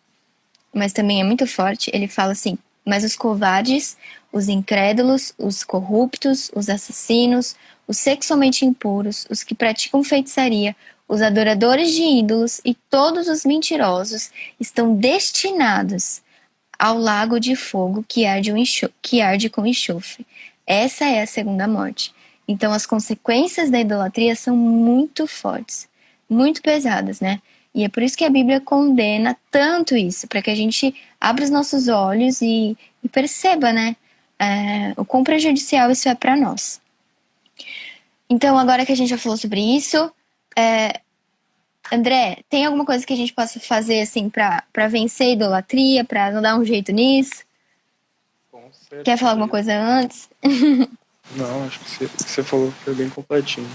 mas também é muito forte, ele fala assim: mas os covardes, os incrédulos, os corruptos, os assassinos, os sexualmente impuros, os que praticam feitiçaria, os adoradores de ídolos e todos os mentirosos estão destinados ao lago de fogo que arde com enxofre. Essa é a segunda morte. Então as consequências da idolatria são muito fortes, muito pesadas, né? E é por isso que a Bíblia condena tanto isso, para que a gente abra os nossos olhos e perceba, né? O quão prejudicial isso é para nós. Então, agora que a gente já falou sobre isso, André, tem alguma coisa que a gente possa fazer assim para vencer a idolatria, para não dar um jeito nisso? Com certeza. Quer falar alguma coisa antes? Não, acho que você falou foi bem completinho.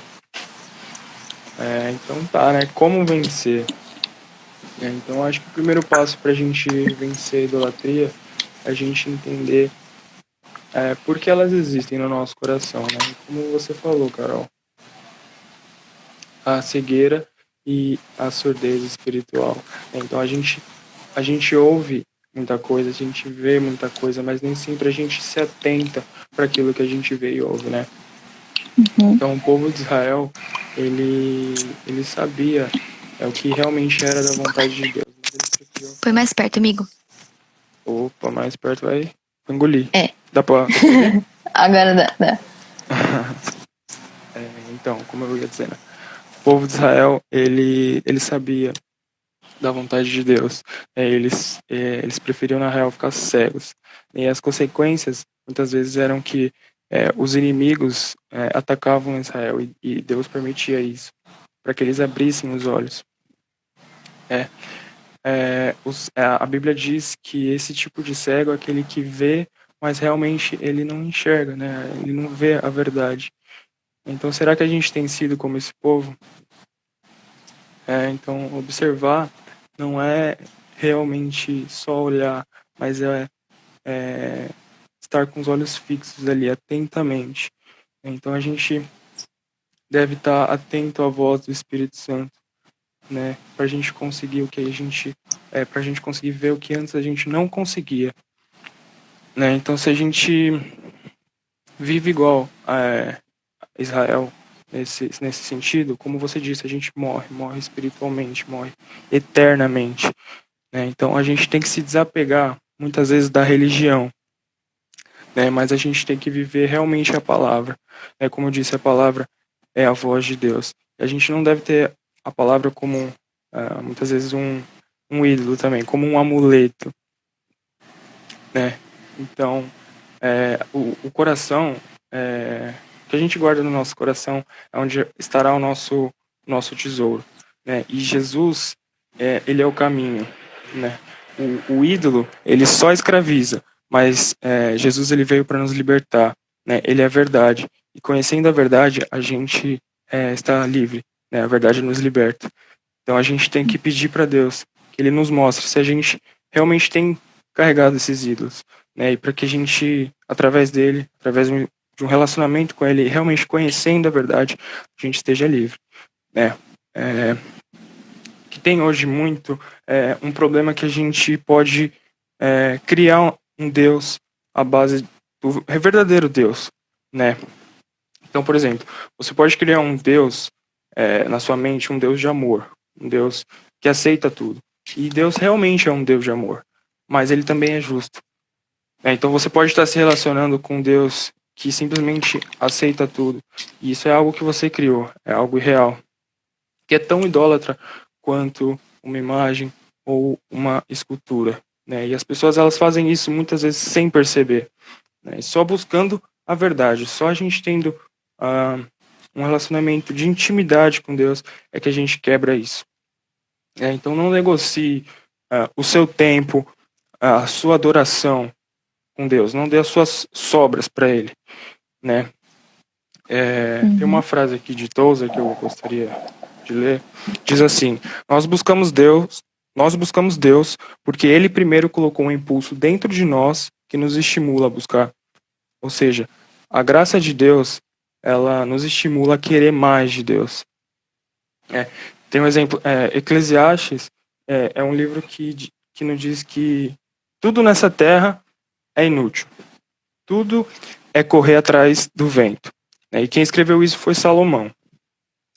Então tá, né? Como vencer? Então acho que o primeiro passo para a gente vencer a idolatria é a gente entender por que elas existem no nosso coração, né? Como você falou, Carol, a cegueira e a surdez espiritual. Então a gente ouve muita coisa, a gente vê muita coisa, mas nem sempre a gente se atenta para aquilo que a gente vê e ouve, né? Uhum. Então o povo de Israel, ele sabia o que realmente era da vontade de Deus. Mas ele preferiu... Põe mais perto, amigo. Opa, mais perto vai engolir. É. Dá pra ouvir? Agora dá. Então, como eu ia dizendo, o povo de Israel, ele sabia da vontade de Deus. Eles preferiam, na real, ficar cegos. E as consequências, muitas vezes, eram que os inimigos atacavam Israel e Deus permitia isso, para que eles abrissem os olhos. A Bíblia diz que esse tipo de cego é aquele que vê, mas realmente ele não enxerga, né? Ele não vê a verdade. Então, será que a gente tem sido como esse povo? Então, observar não é realmente só olhar, mas é estar com os olhos fixos ali, atentamente. Então, a gente deve estar atento à voz do Espírito Santo, né? Para a gente conseguir o que a gente, para a gente conseguir ver o que antes a gente não conseguia, né? Então, se a gente vive igual a Israel nesse sentido, como você disse, a gente morre espiritualmente, morre eternamente, né? Então a gente tem que se desapegar muitas vezes da religião, né? Mas a gente tem que viver realmente a palavra, né? Como eu disse, a palavra é a voz de Deus. E a gente não deve ter a palavra como muitas vezes um ídolo também, como um amuleto, né? Então o coração que a gente guarda no nosso coração é onde estará o nosso tesouro, né? E Jesus, ele é o caminho, né? O ídolo, ele só escraviza, mas Jesus, ele veio para nos libertar, né? Ele é a verdade, e conhecendo a verdade, a gente está livre, né? A verdade nos liberta. Então a gente tem que pedir para Deus que ele nos mostre se a gente realmente tem carregado esses ídolos, né? E para que a gente, através dele, através de um relacionamento com ele, realmente conhecendo a verdade, a gente esteja livre, né? Que tem hoje muito um problema que a gente pode criar um Deus à base do verdadeiro Deus, né? Então, por exemplo, você pode criar um Deus na sua mente, um Deus de amor, um Deus que aceita tudo. E Deus realmente é um Deus de amor, mas ele também é justo. Então você pode estar se relacionando com Deus que simplesmente aceita tudo. E isso é algo que você criou, é algo irreal, que é tão idólatra quanto uma imagem ou uma escultura, né? E as pessoas elas fazem isso muitas vezes sem perceber, né? Só buscando a verdade, só a gente tendo um relacionamento de intimidade com Deus é que a gente quebra isso. Então não negocie o seu tempo, a sua adoração com Deus, não dê as suas sobras para Ele, né? Tem uma frase aqui de Tozer que eu gostaria de ler, diz assim: nós buscamos Deus porque Ele primeiro colocou um impulso dentro de nós que nos estimula a buscar. Ou seja, a graça de Deus, ela nos estimula a querer mais de Deus. Tem um exemplo, Eclesiastes é um livro que nos diz que tudo nessa terra é inútil. Tudo é correr atrás do vento. E quem escreveu isso foi Salomão.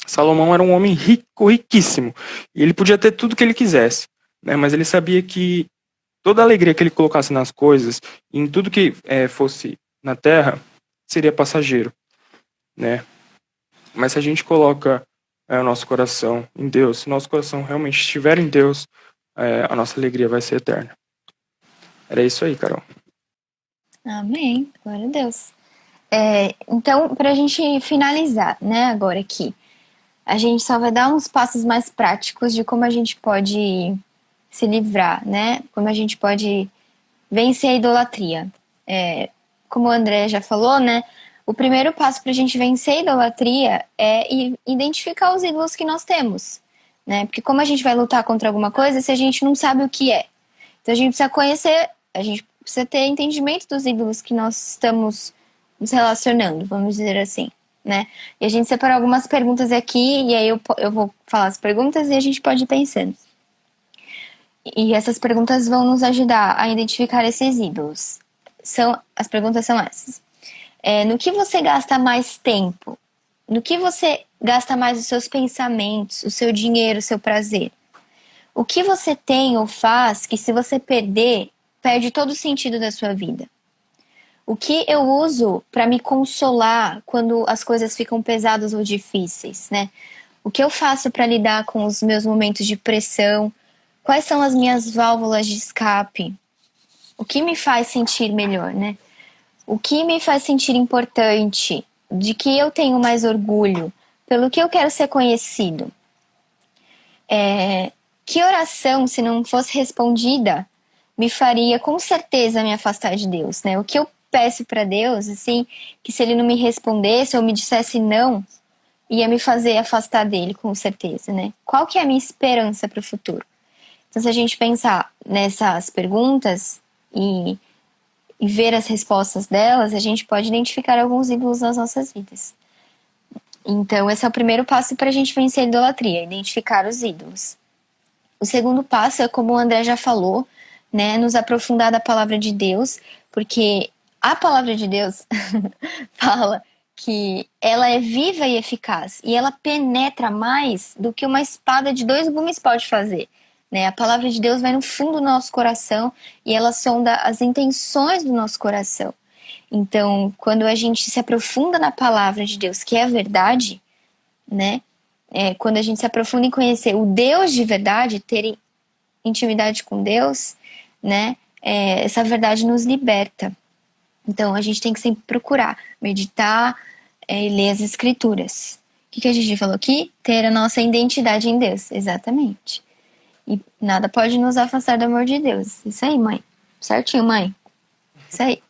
Salomão era um homem rico, riquíssimo. E ele podia ter tudo que ele quisesse. Mas ele sabia que toda a alegria que ele colocasse nas coisas, em tudo que fosse na terra, seria passageiro, né? Mas se a gente coloca o nosso coração em Deus, se o nosso coração realmente estiver em Deus, a nossa alegria vai ser eterna. Era isso aí, Carol. Amém. Glória a Deus. Então, para a gente finalizar, né, agora aqui, a gente só vai dar uns passos mais práticos de como a gente pode se livrar, né? Como a gente pode vencer a idolatria. Como o André já falou, né? O primeiro passo para a gente vencer a idolatria é identificar os ídolos que nós temos, né? Porque como a gente vai lutar contra alguma coisa se a gente não sabe o que é? Então a gente precisa conhecer, a gente precisa ter entendimento dos ídolos que nós estamos nos relacionando, vamos dizer assim, né? E a gente separou algumas perguntas aqui, e aí eu vou falar as perguntas e a gente pode ir pensando. E essas perguntas vão nos ajudar a identificar esses ídolos. As perguntas são essas. No que você gasta mais tempo? No que você gasta mais os seus pensamentos, o seu dinheiro, o seu prazer? O que você tem ou faz que, se você perder, perde todo o sentido da sua vida? O que eu uso para me consolar quando as coisas ficam pesadas ou difíceis, né? O que eu faço para lidar com os meus momentos de pressão? Quais são as minhas válvulas de escape? O que me faz sentir melhor, né? O que me faz sentir importante? De que eu tenho mais orgulho? Pelo que eu quero ser conhecido? Que oração, se não fosse respondida, me faria com certeza me afastar de Deus, né? O que eu peço para Deus, assim, que se ele não me respondesse ou me dissesse não, ia me fazer afastar dele, com certeza, né? Qual que é a minha esperança para o futuro? Então, se a gente pensar nessas perguntas e ver as respostas delas, a gente pode identificar alguns ídolos nas nossas vidas. Então, esse é o primeiro passo para a gente vencer a idolatria, identificar os ídolos. O segundo passo é, como o André já falou, né, nos aprofundar da palavra de Deus, porque a palavra de Deus fala que ela é viva e eficaz, e ela penetra mais do que uma espada de 2 gumes pode fazer. Né? A palavra de Deus vai no fundo do nosso coração e ela sonda as intenções do nosso coração. Então, quando a gente se aprofunda na palavra de Deus, que é a verdade, né? Quando a gente se aprofunda em conhecer o Deus de verdade, ter intimidade com Deus, né? Essa verdade nos liberta. Então, a gente tem que sempre procurar meditar e ler as escrituras. O que a gente falou aqui? Ter a nossa identidade em Deus. Exatamente. E nada pode nos afastar do amor de Deus. Isso aí, mãe. Certinho, mãe. Isso aí.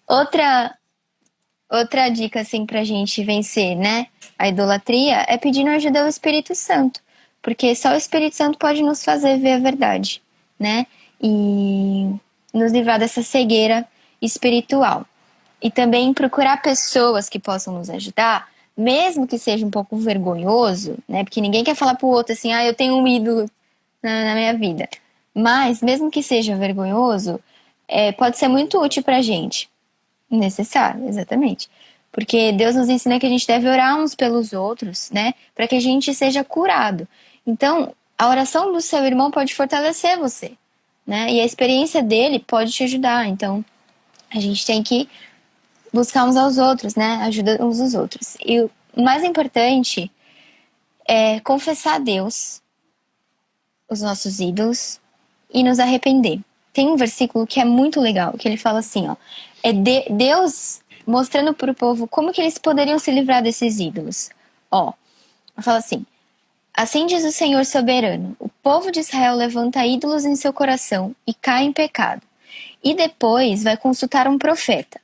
Outra dica, assim, pra gente vencer, né, a idolatria é pedindo ajuda ao Espírito Santo. Porque só o Espírito Santo pode nos fazer ver a verdade, né? E nos livrar dessa cegueira espiritual. E também procurar pessoas que possam nos ajudar, mesmo que seja um pouco vergonhoso, né? Porque ninguém quer falar pro outro assim, eu tenho um ídolo na minha vida. Mas, mesmo que seja vergonhoso, pode ser muito útil pra gente. Necessário, exatamente. Porque Deus nos ensina que a gente deve orar uns pelos outros, né? Para que a gente seja curado. Então, a oração do seu irmão pode fortalecer você, né? E a experiência dele pode te ajudar. Então, a gente tem que buscar uns aos outros, né? Ajuda uns aos outros. E o mais importante é confessar a Deus os nossos ídolos e nos arrepender. Tem um versículo que é muito legal, que ele fala assim, Deus mostrando para o povo como que eles poderiam se livrar desses ídolos. Fala assim: assim diz o Senhor soberano, o povo de Israel levanta ídolos em seu coração e cai em pecado. E depois vai consultar um profeta.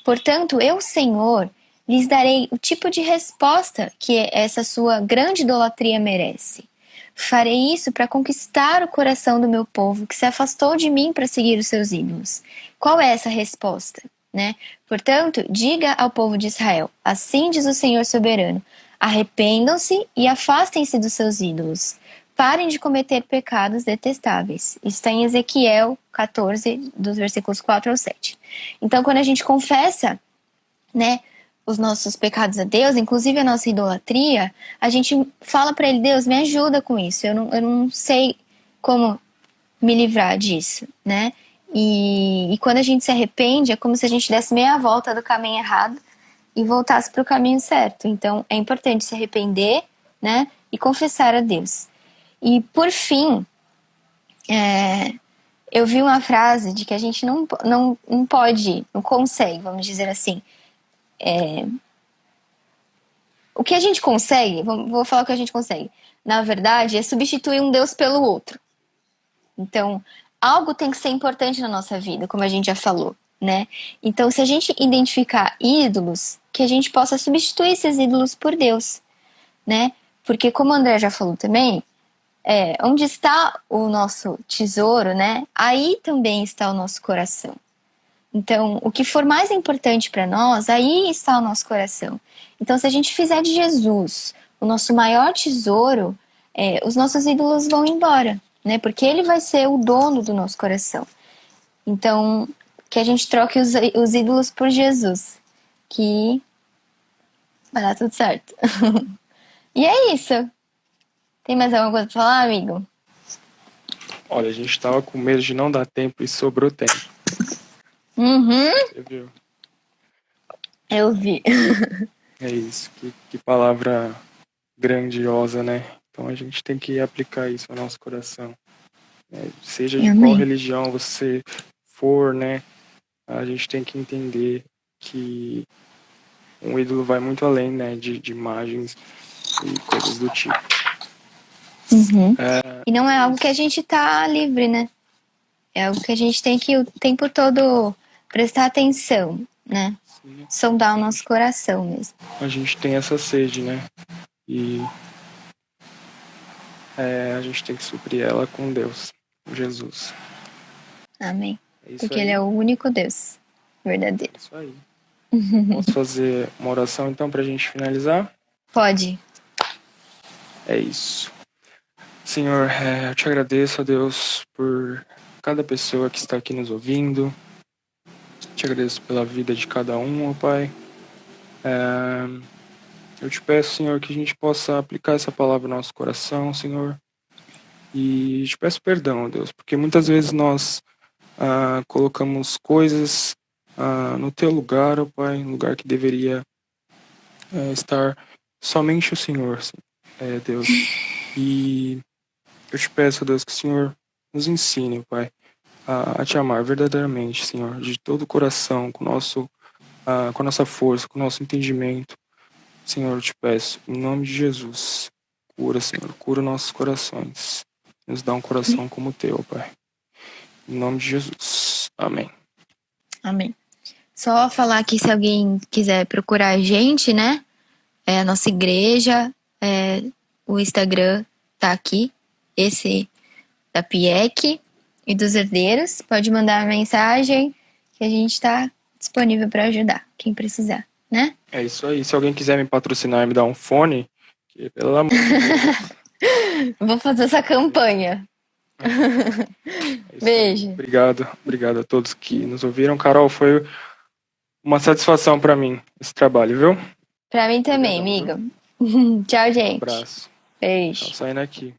Portanto, eu, Senhor, lhes darei o tipo de resposta que essa sua grande idolatria merece. Farei isso para conquistar o coração do meu povo que se afastou de mim para seguir os seus ídolos. Qual é essa resposta? Né? Portanto, diga ao povo de Israel, assim diz o Senhor soberano, arrependam-se e afastem-se dos seus ídolos. Parem de cometer pecados detestáveis. Isso está em Ezequiel 14, dos versículos 4 ao 7. Então, quando a gente confessa, né, os nossos pecados a Deus, inclusive a nossa idolatria, a gente fala para ele, Deus, me ajuda com isso. Eu não sei como me livrar disso, né? E quando a gente se arrepende, é como se a gente desse meia volta do caminho errado e voltasse para o caminho certo. Então, é importante se arrepender, né? E confessar a Deus. E, por fim, eu vi uma frase de que a gente não pode, não consegue, vamos dizer assim. O que a gente consegue, vou falar o que a gente consegue, na verdade, é substituir um Deus pelo outro. Então, algo tem que ser importante na nossa vida, como a gente já falou, né? Então, se a gente identificar ídolos, que a gente possa substituir esses ídolos por Deus, né? Porque como o André já falou também, onde está o nosso tesouro, né? Aí também está o nosso coração. Então, o que for mais importante para nós, aí está o nosso coração. Então, se a gente fizer de Jesus o nosso maior tesouro, os nossos ídolos vão embora, né? Porque ele vai ser o dono do nosso coração. Então, que a gente troque os ídolos por Jesus, que vai dar tudo certo. E é isso. Tem mais alguma coisa pra falar, amigo? Olha, a gente tava com medo de não dar tempo e sobrou tempo. Uhum, Você viu? eu vi. É isso. Que palavra grandiosa, né? Então a gente tem que aplicar isso ao nosso coração. Seja de qual Amém. religião você for, né? A gente tem que entender que um ídolo vai muito além, né? De imagens e coisas do tipo. Uhum. E não é algo que a gente tá livre, né? É algo que a gente tem que o tempo todo prestar atenção, né? Sim, Sondar o nosso coração mesmo. a gente tem essa sede, né? E a gente tem que suprir ela com Deus, com Jesus. Amém. É isso Porque ele aí. é o único Deus verdadeiro. É isso aí. Posso fazer uma oração então para a gente finalizar? Pode. É isso. Senhor, eu te agradeço, ó Deus, por cada pessoa que está aqui nos ouvindo. Te agradeço pela vida de cada um, ó Pai. Eu te peço, Senhor, que a gente possa aplicar essa palavra no nosso coração, Senhor. E te peço perdão, ó Deus, porque muitas vezes nós colocamos coisas no teu lugar, ó Pai, no lugar que deveria estar somente o Senhor, Deus. E eu te peço, ó Deus, que o Senhor nos ensine, ó Pai, a te amar verdadeiramente, Senhor, de todo o coração, com a nossa força, com o nosso entendimento. Senhor, eu te peço, em nome de Jesus, cura, Senhor, cura nossos corações. Nos dá um coração como o teu, Pai. Em nome de Jesus. Amém. Amém. Só falar que se alguém quiser procurar a gente, né? A nossa igreja, o Instagram tá aqui. Esse da PIEC e dos herdeiros. Pode mandar uma mensagem que a gente tá disponível para ajudar, quem precisar, né? É isso aí. Se alguém quiser me patrocinar e me dar um fone, pelo amor de Deus. Vou fazer essa campanha. É isso aí. Beijo. Obrigado. Obrigado a todos que nos ouviram. Carol, foi uma satisfação para mim esse trabalho, viu? Pra mim também, Obrigadão, viu? amigo. Tchau, Um gente. abraço. Tchau, Beijo. saindo aqui.